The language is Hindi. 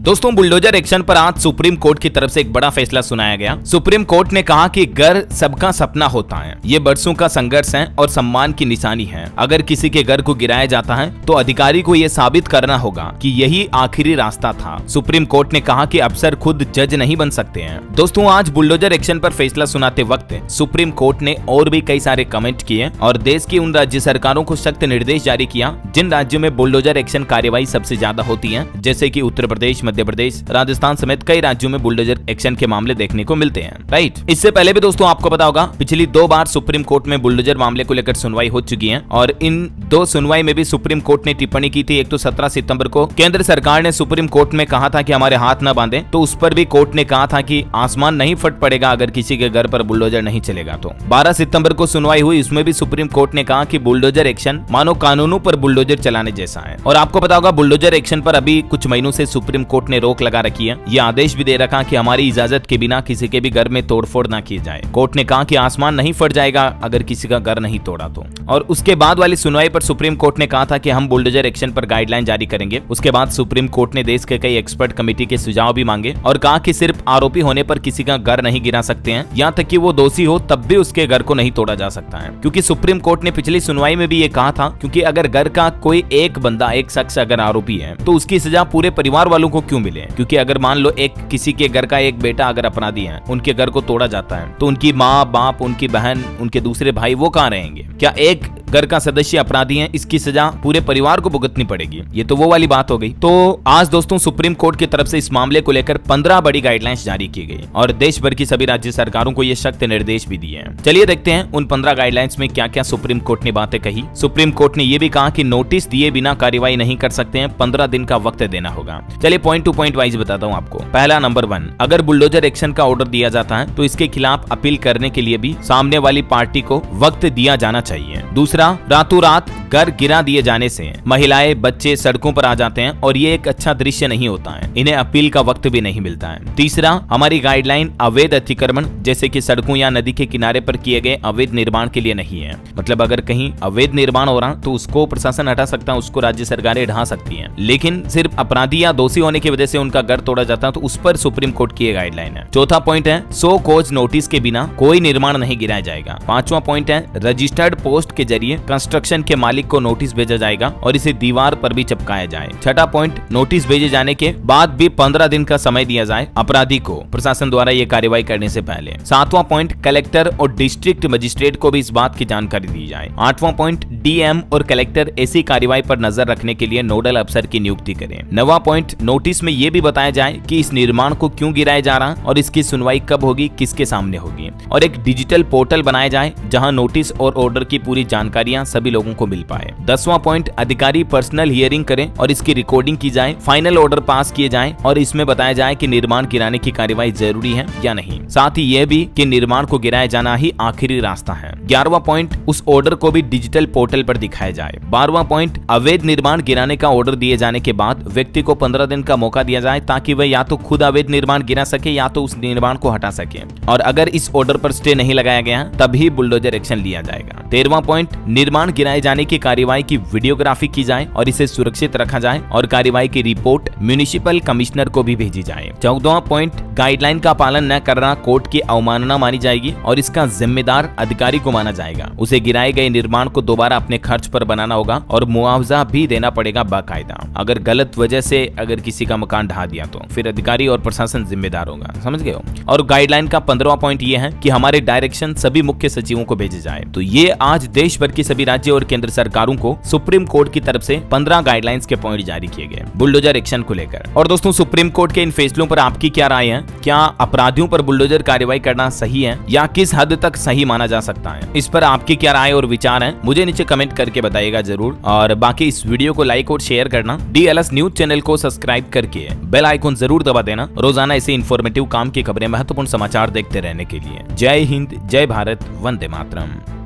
दोस्तों, बुलडोजर एक्शन पर आज सुप्रीम कोर्ट की तरफ से एक बड़ा फैसला सुनाया गया। सुप्रीम कोर्ट ने कहा कि घर सबका सपना होता है, ये बरसों का संघर्ष है और सम्मान की निशानी है। अगर किसी के घर को गिराया जाता है तो अधिकारी को ये साबित करना होगा कि यही आखिरी रास्ता था। सुप्रीम कोर्ट ने कहा कि अफसर खुद जज नहीं बन सकते हैं। दोस्तों, आज बुलडोजर एक्शन पर फैसला सुनाते वक्त सुप्रीम कोर्ट ने और भी कई सारे कमेंट किए और देश की उन राज्य सरकारों को सख्त निर्देश जारी किया जिन राज्यों में बुलडोजर एक्शन कार्यवाही सबसे ज्यादा होती है, जैसे कि उत्तर प्रदेश, मध्य प्रदेश, राजस्थान समेत कई राज्यों में बुलडोजर एक्शन के मामले देखने को मिलते हैं। राइट। इससे पहले भी दोस्तों आपको पता होगा पिछली 2 बार सुप्रीम कोर्ट में बुलडोजर मामले को लेकर सुनवाई हो चुकी है और इन 2 सुनवाई में भी सुप्रीम कोर्ट ने टिप्पणी की थी। एक तो 17 सितंबर को केंद्र सरकार ने सुप्रीम कोर्ट में कहा था कि हमारे हाथ न बांधे, तो उस पर भी कोर्ट ने कहा था कि आसमान नहीं फट पड़ेगा अगर किसी के घर पर बुलडोजर नहीं चलेगा। तो 12 सितंबर को सुनवाई हुई, उसमें भी सुप्रीम कोर्ट ने कहा कि बुलडोजर एक्शन मानो कानूनों पर बुलडोजर चलाने जैसा है। और आपको पता होगा बुलडोजर एक्शन पर अभी कुछ महीनों से सुप्रीम कोर्ट ने रोक लगा रखी है। ये आदेश भी दे रखा कि हमारी इजाजत के बिना किसी के भी घर में तोड़फोड़ ना की जाए। कोर्ट ने कहा कि आसमान नहीं फट जाएगा अगर किसी का घर नहीं तोड़ा तो। और उसके बाद वाली सुनवाई पर सुप्रीम कोर्ट ने कहा था कि हम बुलडोजर एक्शन पर गाइडलाइन जारी करेंगे। उसके बाद सुप्रीम कोर्ट ने देश के कई एक्सपर्ट कमेटी के सुझाव भी मांगे और कहा कि सिर्फ आरोपी होने पर किसी का घर नहीं गिरा सकते हैं, यहाँ तक कि वो दोषी हो तब भी उसके घर को नहीं तोड़ा जा सकता है। क्योंकि सुप्रीम कोर्ट ने पिछली सुनवाई में भी ये कहा था, क्योंकि अगर घर का कोई एक बंदा, एक शख्स अगर आरोपी है तो उसकी सजा पूरे परिवार वालों को क्यों मिले। क्योंकि अगर मान लो एक किसी के घर का एक बेटा अगर अपराधी है, उनके घर को तोड़ा जाता है तो उनकी माँ, बाप, उनकी बहन, उनके दूसरे भाई वो कहाँ रहेंगे? क्या एक घर का सदस्य अपराधी है, इसकी सजा पूरे परिवार को भुगतनी पड़ेगी? ये तो वो वाली बात हो गई। तो आज दोस्तों सुप्रीम कोर्ट की तरफ से इस मामले को लेकर 15 बड़ी गाइडलाइंस जारी की गई और देश भर की सभी राज्य सरकारों को ये सख्त निर्देश भी दिए हैं। चलिए देखते हैं उन 15 गाइडलाइंस में क्या क्या सुप्रीम कोर्ट ने बातें कही। सुप्रीम कोर्ट ने यह भी कहा कि नोटिस दिए बिना कार्रवाई नहीं कर सकते हैं, 15 दिन का वक्त देना होगा। चलिए पॉइंट टू पॉइंट वाइज बताता हूँ आपको। पहला, नंबर 1, अगर बुलडोजर एक्शन का ऑर्डर दिया जाता है तो इसके खिलाफ अपील करने के लिए भी सामने वाली पार्टी को वक्त दिया जाना चाहिए। दूसरा, रातों रात घर गिरा दिए जाने से महिलाएं, बच्चे सड़कों पर आ जाते हैं और ये एक अच्छा दृश्य नहीं होता है, इन्हें अपील का वक्त भी नहीं मिलता है। तीसरा, हमारी गाइडलाइन अवैध अतिक्रमण जैसे कि सड़कों या नदी के किनारे पर किए गए अवैध निर्माण के लिए नहीं है। मतलब अगर कहीं अवैध निर्माण हो रहा तो उसको प्रशासन हटा सकता है, उसको राज्य सरकारें ढा सकती हैं, लेकिन सिर्फ अपराधी या दोषी होने की वजह से उनका घर तोड़ा जाता है तो उस पर सुप्रीम कोर्ट की गाइडलाइन है। चौथा पॉइंट है, सो कॉज नोटिस के बिना कोई निर्माण नहीं गिराया जाएगा। पांचवा पॉइंट है, रजिस्टर्ड पोस्ट के जरिए कंस्ट्रक्शन के मालिक को नोटिस भेजा जाएगा और इसे दीवार पर भी चिपकाया जाए। छठा पॉइंट, नोटिस भेजे जाने के बाद भी 15 दिन का समय दिया जाए अपराधी को प्रशासन द्वारा ये कार्रवाई करने से पहले। सातवां पॉइंट, कलेक्टर और डिस्ट्रिक्ट मजिस्ट्रेट को भी इस बात की जानकारी दी जाए। आठवां पॉइंट, डीएम और कलेक्टर ऐसी कार्रवाई पर नजर रखने के लिए नोडल अफसर की नियुक्ति करें। नौवां पॉइंट, नोटिस में ये भी बताया जाए कि इस निर्माण को क्यों गिराया जा रहा और इसकी सुनवाई कब होगी, किसके सामने होगी, और एक डिजिटल पोर्टल बनाया जाए जहां नोटिस और ऑर्डर की पूरी जानकारियां सभी लोगों को मिल पाए। 10वां पॉइंट, अधिकारी पर्सनल हियरिंग करें और इसकी रिकॉर्डिंग की जाए, फाइनल ऑर्डर पास किए जाएं और इसमें बताया जाए कि निर्माण गिराने की कार्रवाई जरूरी है या नहीं। साथ ही यह भी कि निर्माण को गिराया जाना ही आखिरी रास्ता है। 11वां पॉइंट, उस ऑर्डर को भी डिजिटल पोर्टल पर दिखाया जाए। 12वां पॉइंट, अवैध निर्माण गिराने का ऑर्डर दिए जाने के बाद व्यक्ति को 15 दिन का मौका दिया जाए ताकि वह या तो खुद अवैध निर्माण गिरा सके या तो उस निर्माण को हटा सके, और अगर इस ऑर्डर पर स्टे नहीं लगाया गया तभी बुलडोजर एक्शन लिया जाएगा। 13वां पॉइंट, निर्माण गिराए जाने की कार्रवाई की वीडियोग्राफी की जाए और इसे सुरक्षित रखा जाए और कार्रवाई की रिपोर्ट म्युनिसिपल कमिश्नर को भी भेजी जाए। 14वां पॉइंट, गाइडलाइन का पालन न करना कोर्ट की अवमानना मानी जाएगी और इसका जिम्मेदार अधिकारी को माना जाएगा। उसे गिराए गए निर्माण को दोबारा अपने खर्च पर बनाना होगा और मुआवजा भी देना पड़ेगा बाकायदा। अगर गलत वजह से अगर किसी का मकान ढा दिया तो फिर अधिकारी और प्रशासन जिम्मेदार होगा। समझ गए हो? और गाइडलाइन का 15वां पॉइंट ये है कि हमारे डायरेक्शन सभी मुख्य सचिवों को भेजे जाए। तो ये आज देश भर की सभी राज्य और केंद्र सरकारों को सुप्रीम कोर्ट की तरफ से 15 गाइडलाइंस के पॉइंट जारी किए गए बुलडोजर एक्शन को लेकर। और दोस्तों सुप्रीम कोर्ट के इन फैसलों पर आपकी क्या राय है? क्या अपराधियों पर बुलडोजर कार्रवाई करना सही है या किस हद तक सही माना जा सकता है? इस पर आपकी क्या राय और विचार है मुझे नीचे कमेंट करके बताइएगा जरूर। और बाकी इस वीडियो को लाइक और शेयर करना, DLS न्यूज चैनल को सब्सक्राइब करके बेल आइकन जरूर दबा देना रोजाना ऐसे इन्फॉर्मेटिव काम की खबरें, महत्वपूर्ण समाचार देखते रहने के लिए। जय हिंद, जय भारत, वंदे मातरम।